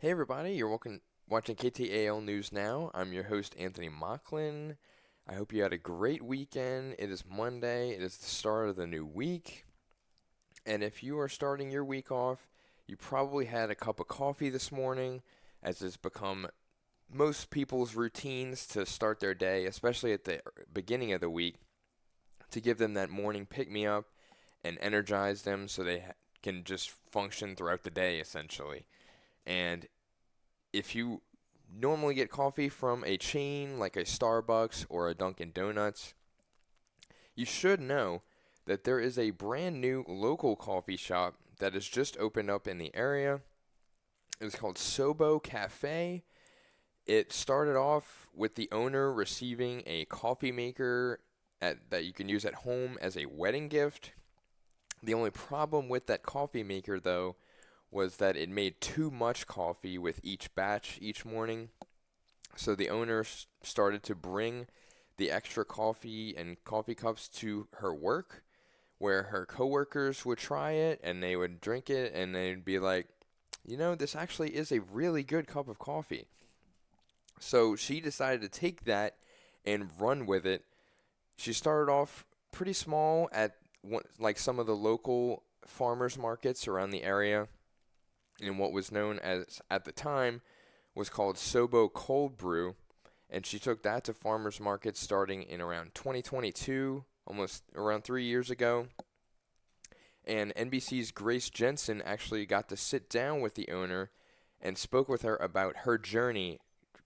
Hey everybody, you're watching KTAL News Now. I'm your host Anthony Mocklin. I hope you had a great weekend. It is Monday. It is the start of the new week. And if you are starting your week off, you probably had a cup of coffee this morning, as it's become most people's routines to start their day, especially at the beginning of the week, to give them that morning pick-me-up and energize them so they can just function throughout the day, essentially. And if you normally get coffee from a chain like a Starbucks or a Dunkin' Donuts, you should know that there is a brand new local coffee shop that has just opened up in the area. It's called SOBO Cafe. It started off with the owner receiving a coffee maker that you can use at home as a wedding gift. The only problem with that coffee maker, though, was that it made too much coffee with each batch each morning. So the owner started to bring the extra coffee and coffee cups to her work, where her coworkers would try it and they would drink it and they'd be like, this actually is a really good cup of coffee. So she decided to take that and run with it. She started off pretty small at like some of the local farmers markets around the area, in what was known as, at the time, was called SOBO Cold Brew, and she took that to farmers markets starting in around 2022, almost around 3 years ago. And NBC's Grace Jensen actually got to sit down with the owner and spoke with her about her journey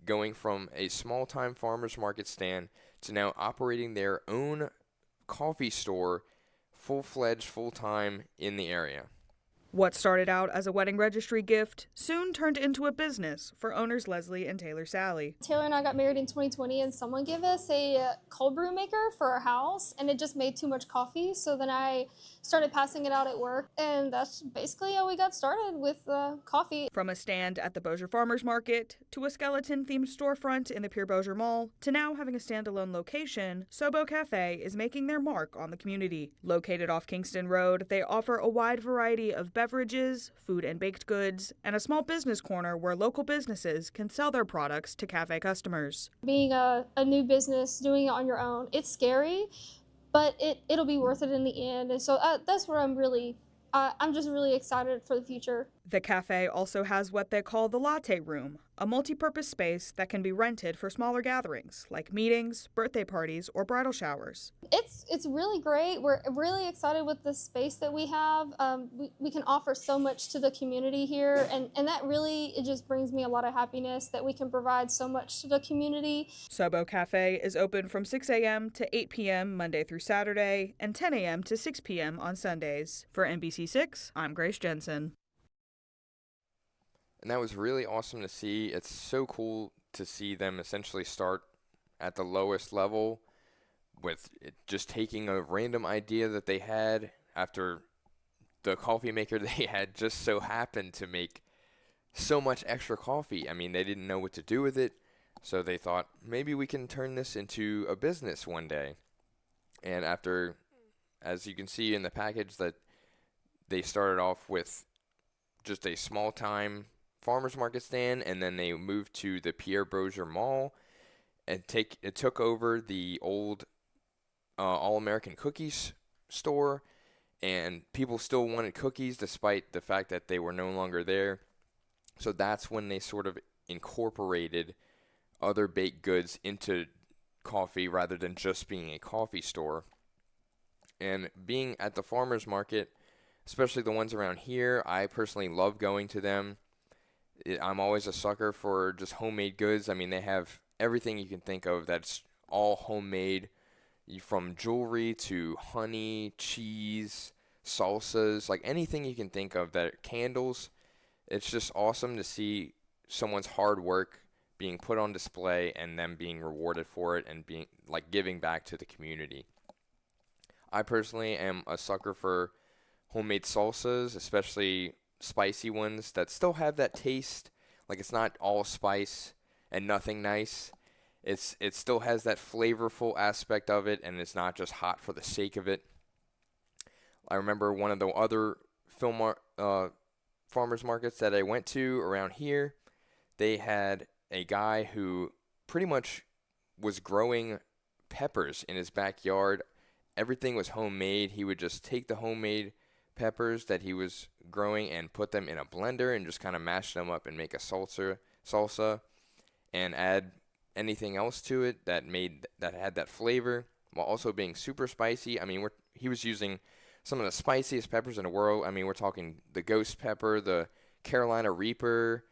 going from a small-time farmers market stand to now operating their own coffee store, full-fledged, full-time in the area. What started out as a wedding registry gift soon turned into a business for owners Leslie and Taylor Sally. Taylor and I got married in 2020, and someone gave us a cold brew maker for our house, and it just made too much coffee. So then I started passing it out at work, and that's basically how we got started with coffee. From a stand at the Bossier Farmers Market to a skeleton-themed storefront in the Pierre Bossier Mall to now having a standalone location, SOBO Cafe is making their mark on the community. Located off Kingston Road, they offer a wide variety of beverages, food and baked goods, and a small business corner where local businesses can sell their products to cafe customers. Being a new business, doing it on your own, it's scary, but it'll be worth it in the end. And so that's where I'm just really excited for the future. The cafe also has what they call the latte room, a multi-purpose space that can be rented for smaller gatherings like meetings, birthday parties, or bridal showers. It's really great. We're really excited with the space that we have. We can offer so much to the community here, and that really, it just brings me a lot of happiness that we can provide so much to the community. SOBO Cafe is open from 6 a.m. to 8 p.m. Monday through Saturday and 10 a.m. to 6 p.m. on Sundays. For NBC6, I'm Grace Jensen. And that was really awesome to see. It's so cool to see them essentially start at the lowest level with just taking a random idea that they had after the coffee maker they had just so happened to make so much extra coffee. I mean, they didn't know what to do with it, so they thought maybe we can turn this into a business one day. And after, as you can see in the package, that they started off with just a small-time farmers market stand, and then they moved to the Pierre Bossier Mall and it took over the old All-American Cookies store, and people still wanted cookies despite the fact that they were no longer there. So that's when they sort of incorporated other baked goods into coffee rather than just being a coffee store. And being at the farmers market, especially the ones around here, I personally love going to them. I'm always a sucker for just homemade goods. I mean, they have everything you can think of that's all homemade, from jewelry to honey, cheese, salsas, like anything you can think of, that candles. It's just awesome to see someone's hard work being put on display and them being rewarded for it and being like giving back to the community. I personally am a sucker for homemade salsas, especially spicy ones that still have that taste. Like, it's not all spice and nothing nice. It still has that flavorful aspect of it, and it's not just hot for the sake of it. I remember one of the other farmers markets that I went to around here, they had a guy who pretty much was growing peppers in his backyard. Everything was homemade. He would just take the homemade peppers that he was growing and put them in a blender and just kind of mash them up and make a salsa and add anything else to it that had that flavor while also being super spicy. I mean, he was using some of the spiciest peppers in the world. I mean, we're talking the ghost pepper, the Carolina Reaper,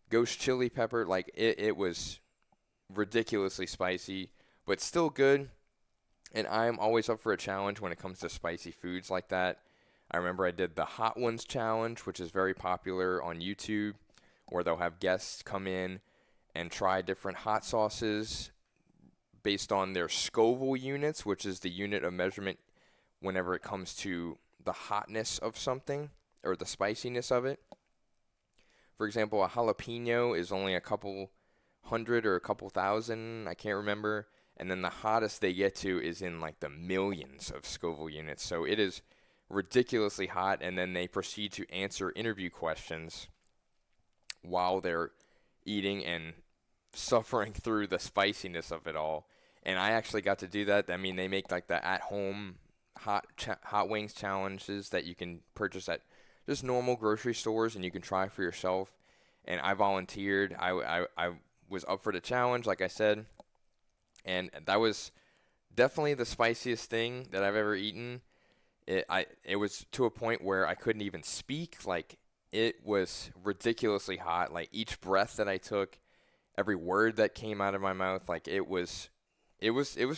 ghost chili pepper. Like, it was ridiculously spicy, but still good. And I'm always up for a challenge when it comes to spicy foods like that. I remember I did the Hot Ones Challenge, which is very popular on YouTube, where they'll have guests come in and try different hot sauces based on their Scoville units, which is the unit of measurement whenever it comes to the hotness of something or the spiciness of it. For example, a jalapeno is only a couple hundred or a couple thousand, I can't remember. And then the hottest they get to is in like the millions of Scoville units. So it is ridiculously hot. And then they proceed to answer interview questions while they're eating and suffering through the spiciness of it all. And I actually got to do that. I mean, they make like the at-home hot wings challenges that you can purchase at just normal grocery stores and you can try for yourself. And I volunteered. I was up for the challenge, like I said. And that was definitely the spiciest thing that I've ever eaten. It was to a point where I couldn't even speak. Like, it was ridiculously hot. Like, each breath that I took, every word that came out of my mouth, like, it was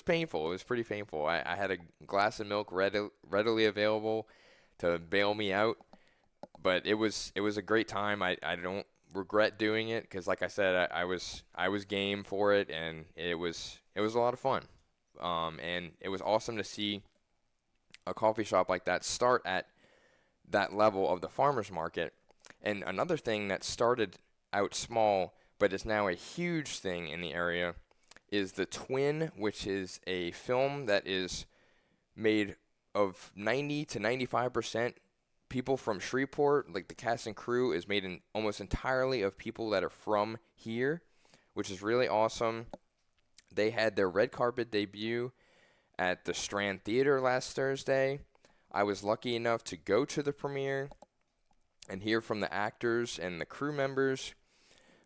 painful. It was pretty painful. I had a glass of milk readily available to bail me out. But it was a great time. I don't regret doing it because, like I said, I was game for it, and it was a lot of fun. And it was awesome to see a coffee shop like that start at that level of the farmers market. And another thing that started out small but is now a huge thing in the area is The Twin, which is a film that is made of 90 to 95% people from Shreveport. Like, the cast and crew is made almost entirely of people that are from here, which is really awesome. They had their red carpet debut at the Strand Theater last Thursday. I was lucky enough to go to the premiere and hear from the actors and the crew members.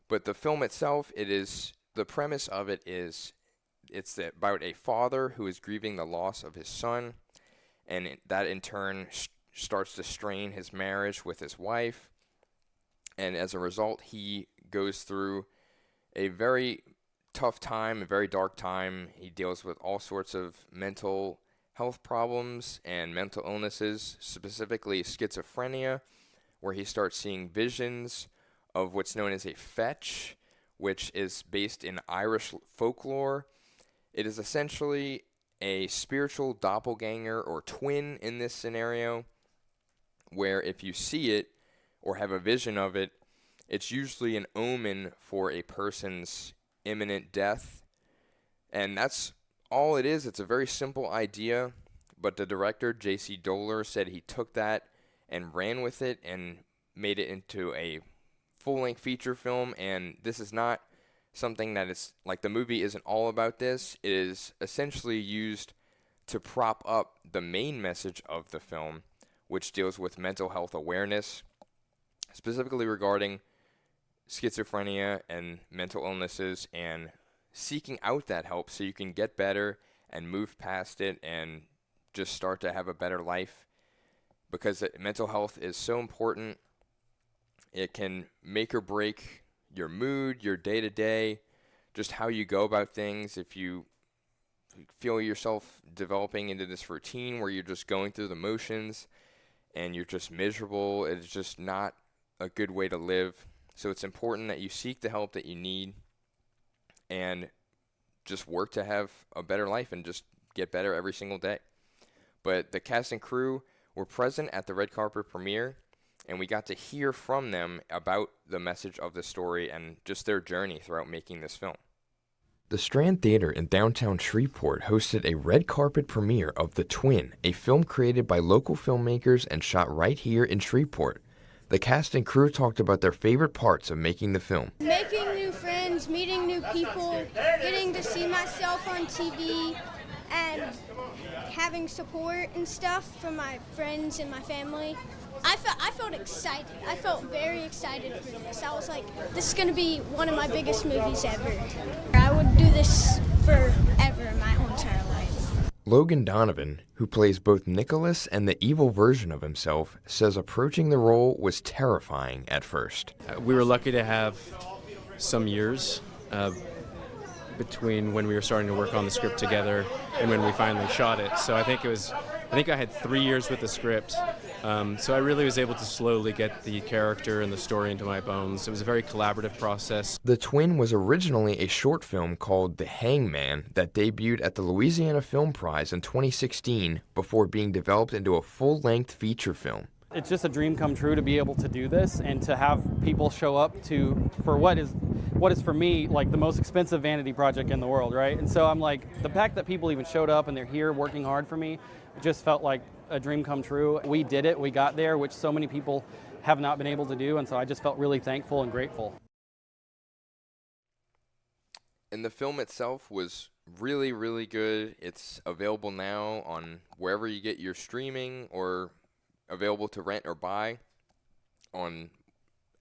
But the film itself, the premise of it is it's about a father who is grieving the loss of his son, and that in turn starts to strain his marriage with his wife. And as a result, he goes through a very tough time, a very dark time. He deals with all sorts of mental health problems and mental illnesses, specifically schizophrenia, where he starts seeing visions of what's known as a fetch, which is based in Irish folklore. It is essentially a spiritual doppelganger or twin in this scenario, where if you see it or have a vision of it, it's usually an omen for a person's imminent death. And that's all it is. It's a very simple idea, but the director, J.C. Doler, said he took that and ran with it and made it into a full-length feature film. And this is not something that is like, the movie isn't all about this. It is essentially used to prop up the main message of the film, which deals with mental health awareness, specifically regarding schizophrenia and mental illnesses, and seeking out that help so you can get better and move past it and just start to have a better life, because mental health is so important. It can make or break your mood, your day-to-day, just how you go about things. If you feel yourself developing into this routine where you're just going through the motions and you're just miserable, it's just not a good way to live. So it's important that you seek the help that you need and just work to have a better life and just get better every single day. But the cast and crew were present at the red carpet premiere, and we got to hear from them about the message of the story and just their journey throughout making this film. The Strand Theater in downtown Shreveport hosted a red carpet premiere of The Twin, a film created by local filmmakers and shot right here in Shreveport. The cast and crew talked about their favorite parts of making the film. Making just meeting new people, getting to see myself on TV, and having support and stuff from my friends and my family. I felt excited. I felt very excited for this. I was like, this is going to be one of my biggest movies ever. I would do this forever, my whole entire life. Logan Donovan, who plays both Nicholas and the evil version of himself, says approaching the role was terrifying at first. We were lucky to have some years between when we were starting to work on the script together and when we finally shot it. So I think I had 3 years with the script. So I really was able to slowly get the character and the story into my bones. It was a very collaborative process. The Twin was originally a short film called The Hangman that debuted at the Louisiana Film Prize in 2016 before being developed into a full-length feature film. It's just a dream come true to be able to do this and to have people show up for what is for me like the most expensive vanity project in the world, right? And so I'm like, the fact that people even showed up and they're here working hard for me, it just felt like a dream come true. We did it, we got there, which so many people have not been able to do, and so I just felt really thankful and grateful. And the film itself was really, really good. It's available now on wherever you get your streaming or available to rent or buy on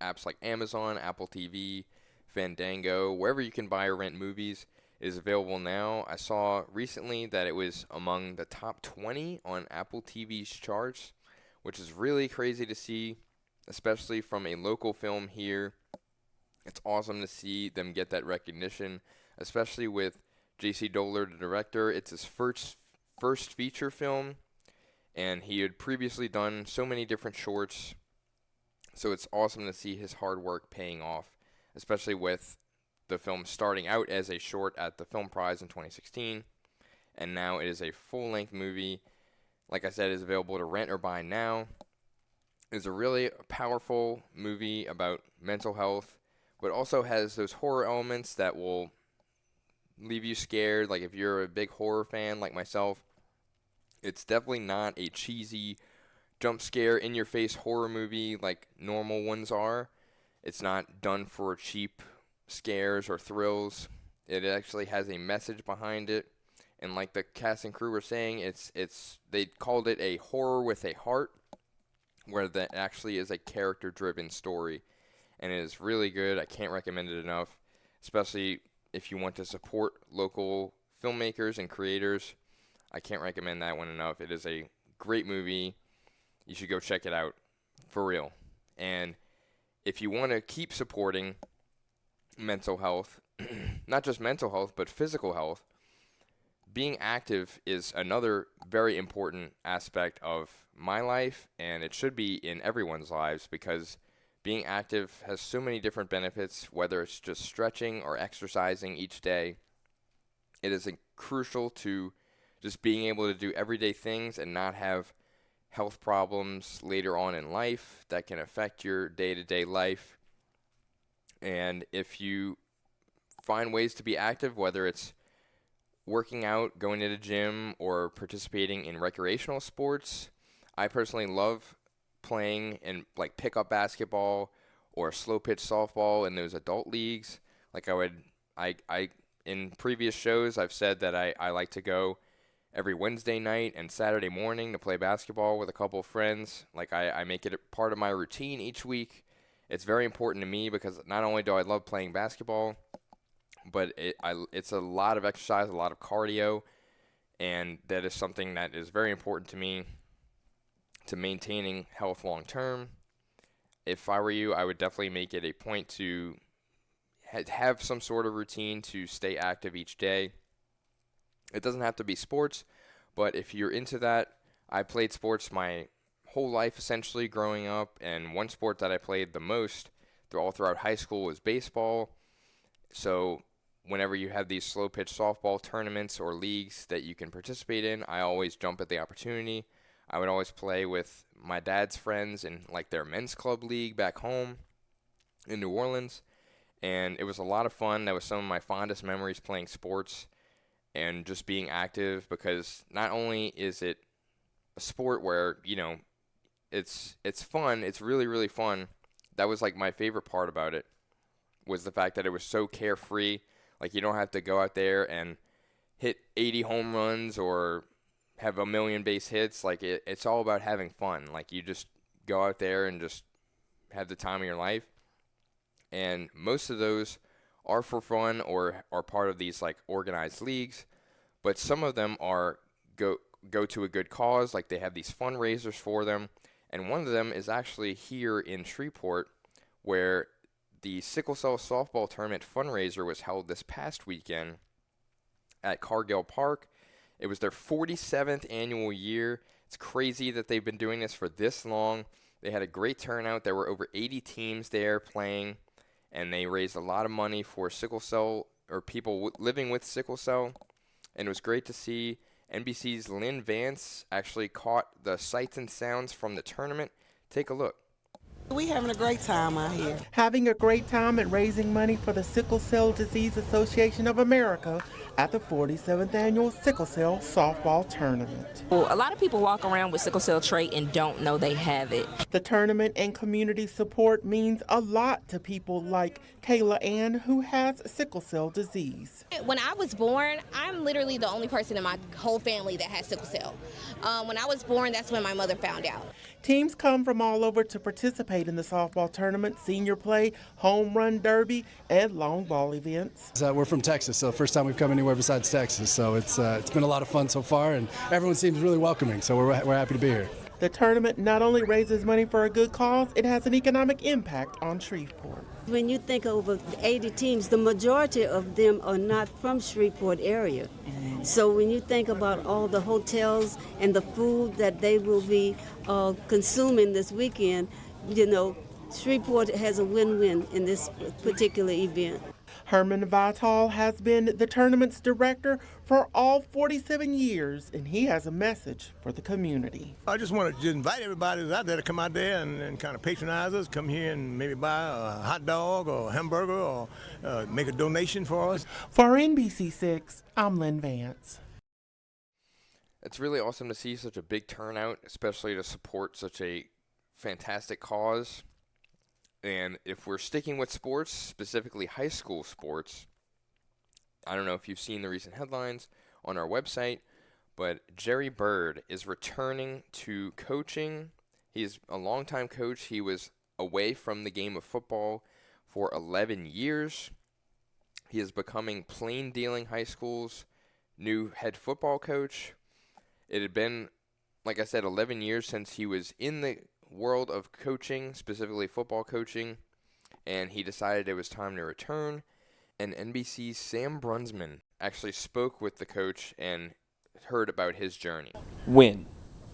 apps like Amazon, Apple TV, Fandango, wherever you can buy or rent movies is available now. I saw recently that it was among the top 20 on Apple TV's charts, which is really crazy to see, especially from a local film here. It's awesome to see them get that recognition, especially with J.C. Doler, the director. It's his first feature film, and he had previously done so many different shorts, so it's awesome to see his hard work paying off, especially with the film starting out as a short at the Film Prize in 2016, and now it is a full-length movie. Like I said, it is available to rent or buy now. It's a really powerful movie about mental health, but also has those horror elements that will leave you scared. Like if you're a big horror fan like myself, it's definitely not a cheesy jump scare in your face horror movie like normal ones are. It's not done for cheap scares or thrills. It actually has a message behind it, and like the cast and crew were saying, they called it a horror with a heart, where that actually is a character driven story, and it is really good. I can't recommend it enough, especially if you want to support local filmmakers and creators. I can't recommend that one enough. It is a great movie. You should go check it out for real. And if you want to keep supporting mental health, not just mental health, but physical health, being active is another very important aspect of my life, and it should be in everyone's lives, because being active has so many different benefits, whether it's just stretching or exercising each day. It is crucial to just being able to do everyday things and not have health problems later on in life that can affect your day-to-day life. And if you find ways to be active, whether it's working out, going to the gym, or participating in recreational sports, I personally love playing in like pickup basketball or slow pitch softball in those adult leagues. Like I in previous shows I've said that I like to go every Wednesday night and Saturday morning to play basketball with a couple of friends. Like I make it a part of my routine each week. It's very important to me because not only do I love playing basketball, but it's a lot of exercise, a lot of cardio, and that is something that is very important to me to maintaining health long term. If I were you, I would definitely make it a point to have some sort of routine to stay active each day. It doesn't have to be sports, but if you're into that, I played sports my whole life essentially growing up, and one sport that I played the most all throughout high school was baseball. So whenever you have these slow pitch softball tournaments or leagues that you can participate in, I always jump at the opportunity. I would always play with my dad's friends in like their men's club league back home in New Orleans, and it was a lot of fun. That was some of my fondest memories, playing sports and just being active, because not only is it a sport where, you know, it's fun, it's really, really fun. That was like my favorite part about it, was the fact that it was so carefree. Like, you don't have to go out there and hit 80 home runs or have a million base hits. Like, it's all about having fun. Like, you just go out there and just have the time of your life. And most of those are for fun or are part of these, like, organized leagues. But some of them are go to a good cause. Like, they have these fundraisers for them. And one of them is actually here in Shreveport, where the Sickle Cell Softball Tournament fundraiser was held this past weekend at Cargill Park. It was their 47th annual year. It's crazy that they've been doing this for this long. They had a great turnout. There were over 80 teams there playing, and they raised a lot of money for sickle cell or people living with sickle cell. And it was great to see. NBC's Lynn Vance actually caught the sights and sounds from the tournament. Take a look. We having a great time out here. Having a great time and raising money for the Sickle Cell Disease Association of America at the 47th Annual Sickle Cell Softball Tournament. Well, a lot of people walk around with sickle cell trait and don't know they have it. The tournament and community support means a lot to people like Kayla Ann, who has sickle cell disease. When I was born, I'm literally the only person in my whole family that has sickle cell. When I was born, that's when my mother found out. Teams come from all over to participate in the softball tournament, senior play, home run derby, and long ball events. We're from Texas, so first time we've come anywhere besides Texas, so it's been a lot of fun so far, and everyone seems really welcoming, so we're happy to be here. The tournament not only raises money for a good cause, it has an economic impact on Shreveport. When you think over 80 teams, the majority of them are not from Shreveport area. So when you think about all the hotels and the food that they will be consuming this weekend, you know, Shreveport has a win-win in this particular event. Herman Vital has been the tournament's director for all 47 years, and he has a message for the community. I just want to just invite everybody who's out there to come out there and kind of patronize us, come here and maybe buy a hot dog or a hamburger or make a donation for us. For NBC6, I'm Lynn Vance. It's really awesome to see such a big turnout, especially to support such a fantastic cause. And if we're sticking with sports, specifically high school sports, I don't know if you've seen the recent headlines on our website, but Jerry Bird is returning to coaching. He's a longtime coach. He was away from the game of football for 11 years. He is becoming Plain Dealing High School's new head football coach. It had been, like I said, 11 years since he was in the world of coaching, specifically football coaching, and he decided it was time to return. And NBC's Sam Brunsman actually spoke with the coach and heard about his journey. Win.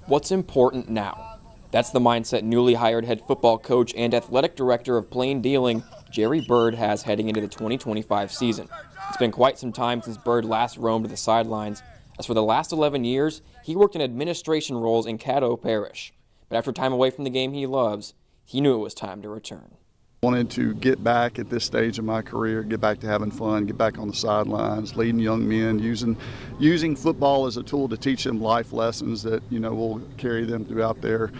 What's important now? That's the mindset newly hired head football coach and athletic director of Plain Dealing, Jerry Bird, has heading into the 2025 season. It's been quite some time since Bird last roamed the sidelines, as for the last 11 years, he worked in administration roles in Caddo Parish. But after time away from the game he loves, he knew it was time to return. Wanted to get back at this stage of my career, get back to having fun, get back on the sidelines, leading young men, using football as a tool to teach them life lessons that, you know, will carry them throughout their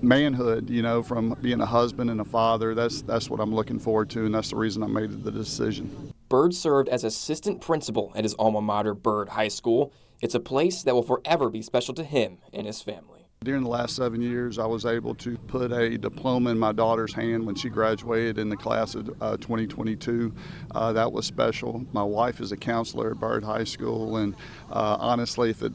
manhood, you know, from being a husband and a father. That's what I'm looking forward to, and that's the reason I made the decision. Bird served as assistant principal at his alma mater, Bird High School. It's a place that will forever be special to him and his family. During the last 7 years, I was able to put a diploma in my daughter's hand when she graduated in the class of 2022. That was special. My wife is a counselor at Bird High School, and honestly, if it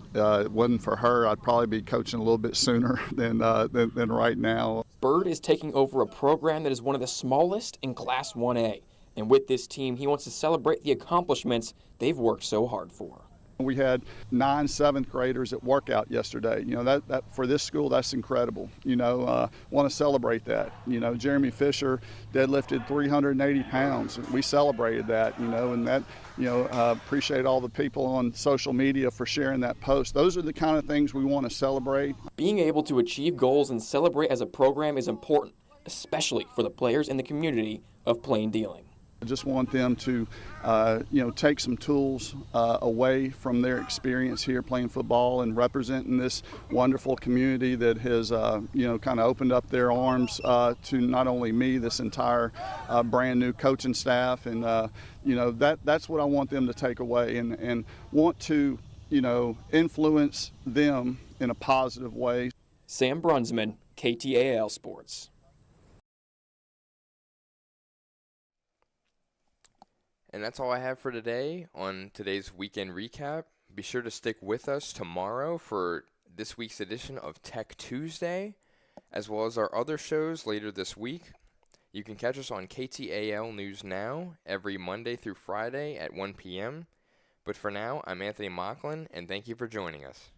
wasn't for her, I'd probably be coaching a little bit sooner than right now. Bird is taking over a program that is one of the smallest in Class 1A, and with this team, he wants to celebrate the accomplishments they've worked so hard for. We had 9 7th graders at workout yesterday. You know, that for this school, that's incredible. You know, want to celebrate that. You know, Jeremy Fisher deadlifted 380 pounds. We celebrated that, you know, and that, you know, appreciate all the people on social media for sharing that post. Those are the kind of things we want to celebrate. Being able to achieve goals and celebrate as a program is important, especially for the players in the community of Plain Dealing. I just want them to, take some tools away from their experience here playing football and representing this wonderful community that has, kind of opened up their arms to not only me, this entire brand new coaching staff, and that's what I want them to take away and want to, influence them in a positive way. Sam Brunsman, KTAL Sports. And that's all I have for today on today's weekend recap. Be sure to stick with us tomorrow for this week's edition of Tech Tuesday, as well as our other shows later this week. You can catch us on KTAL News Now every Monday through Friday at 1 p.m. But for now, I'm Anthony Mocklin, and thank you for joining us.